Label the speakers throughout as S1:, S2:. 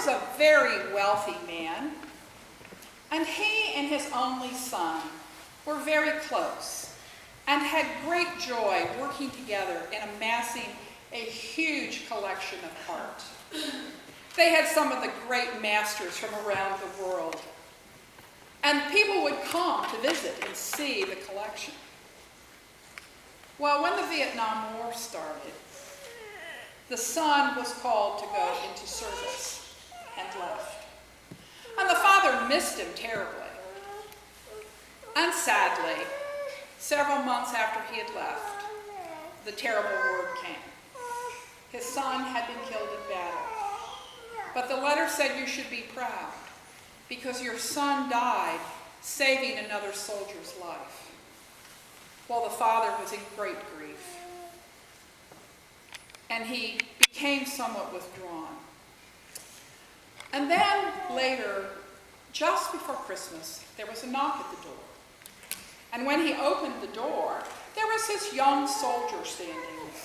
S1: was a very wealthy man, and he and his only son were very close and had great joy working together in amassing a huge collection of art. They had some of the great masters from around the world, and people would come to visit and see the collection. Well, when the Vietnam War started, the son was called to go into service and left. And the father missed him terribly. And sadly, several months after he had left, the terrible word came. His son had been killed in battle. But the letter said, you should be proud because your son died saving another soldier's life. Well, the father was in great grief. And he became somewhat withdrawn. And then later, just before Christmas, there was a knock at the door. And when he opened the door, there was this young soldier standing there.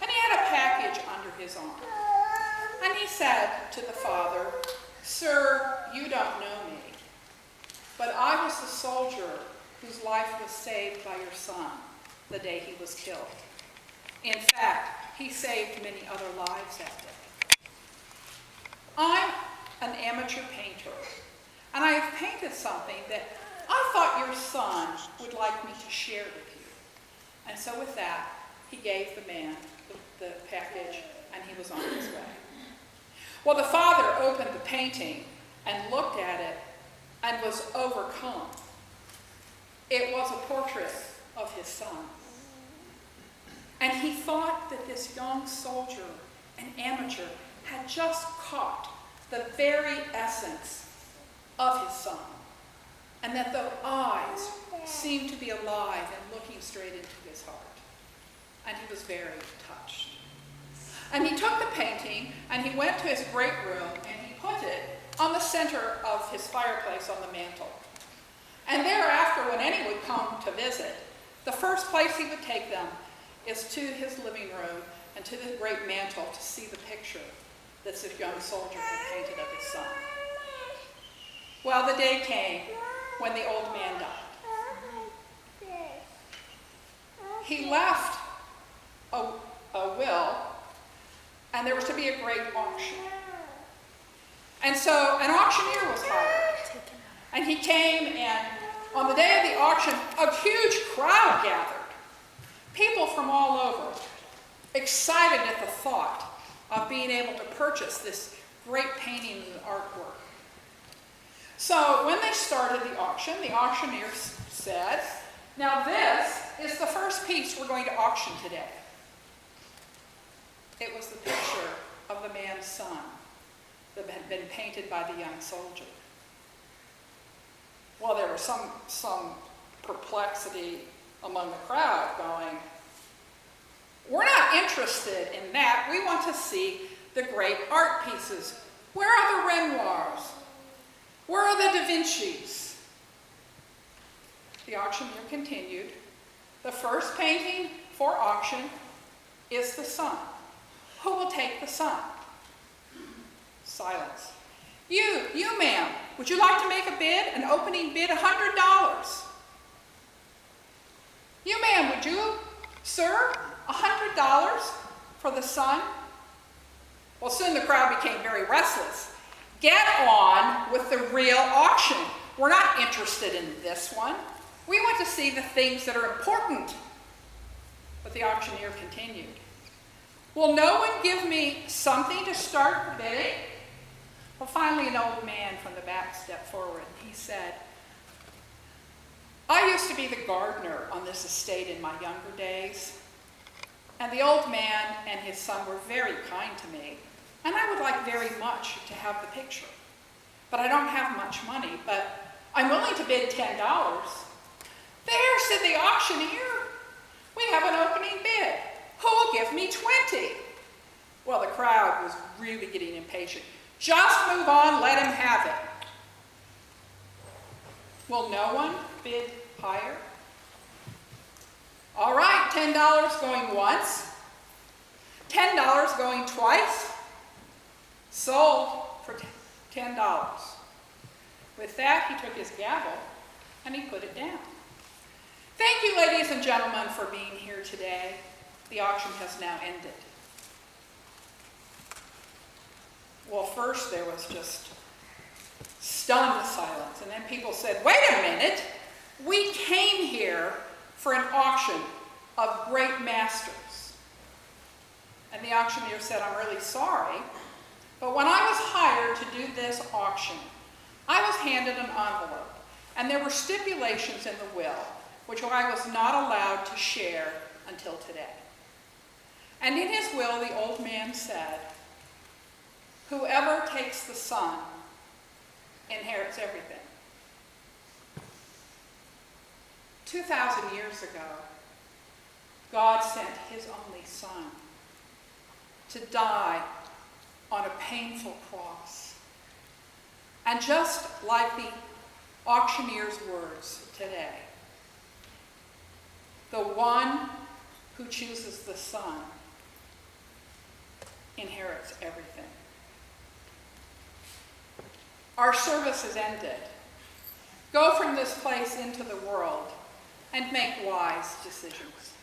S1: And he had a package under his arm. And he said to the father, "Sir, you don't know me, but I was the soldier whose life was saved by your son the day he was killed. In fact, he saved many other lives that day. I'm an amateur painter, and I have painted something that I thought your son would like me to share with you." And so with that, he gave the man the package, and he was on his way. Well, the father opened the painting and looked at it and was overcome. It was a portrait of his son. And he thought that this young soldier, an amateur, had just caught the very essence of his son, and that the eyes seemed to be alive and looking straight into his heart. And he was very touched. And he took the painting and he went to his great room and he put it on the center of his fireplace on the mantle. And thereafter, when any would come to visit, the first place he would take them is to his living room and to the great mantle to see the picture that this young soldier had painted of his son. Well, the day came when the old man died. He left a will, and there was to be a great auction. And so an auctioneer was hired. And he came, and on the day of the auction, a huge crowd gathered. People from all over, excited at the thought of being able to purchase this great painting and artwork. So when they started the auctioneer said, "Now this is the first piece we're going to auction today." It was the picture of the man's son that had been painted by the young soldier. Well, there was some perplexity among the crowd going, "We're not interested in that. We want to see the great art pieces. Where are the Renoirs? Where are the Da Vinci's?" The auctioneer continued, "The first painting for auction is the son. Who will take the son?" Silence. You ma'am, would you like to make a bid? An opening bid, $100. You ma'am, would you, sir, $100 for the son? Well, soon the crowd became very restless. "Get on with the real auction. We're not interested in this one. We want to see the things that are important." But the auctioneer continued. "Will no one give me something to start the bidding?" Well, finally, an old man from the back stepped forward. He said, "I used to be the gardener on this estate in my younger days, and the old man and his son were very kind to me, and I would like very much to have the picture. But I don't have much money, but I'm willing to bid $10. "There," said the auctioneer, "we have an opening bid. Who will give me 20? Well, the crowd was really getting impatient. "Just move on, let him have it." Will no one bid higher? All right, $10 going once, $10 going twice. Sold for $10. With that, he took his gavel and he put it down. Thank you, ladies and gentlemen, for being here today. The auction has now ended. Well, first there was just stunned silence, and then people said, wait a minute, we came here for an auction of great masters. And the auctioneer said, I'm really sorry, but when I was hired to do this auction, I was handed an envelope, and there were stipulations in the will which I was not allowed to share until today. And in his will, the old man said, whoever takes the son inherits everything. 2,000 years ago, God sent his only son to die on a painful cross. And just like the auctioneer's words today, the one who chooses the son inherits everything. Our service is ended. Go from this place into the world and make wise decisions.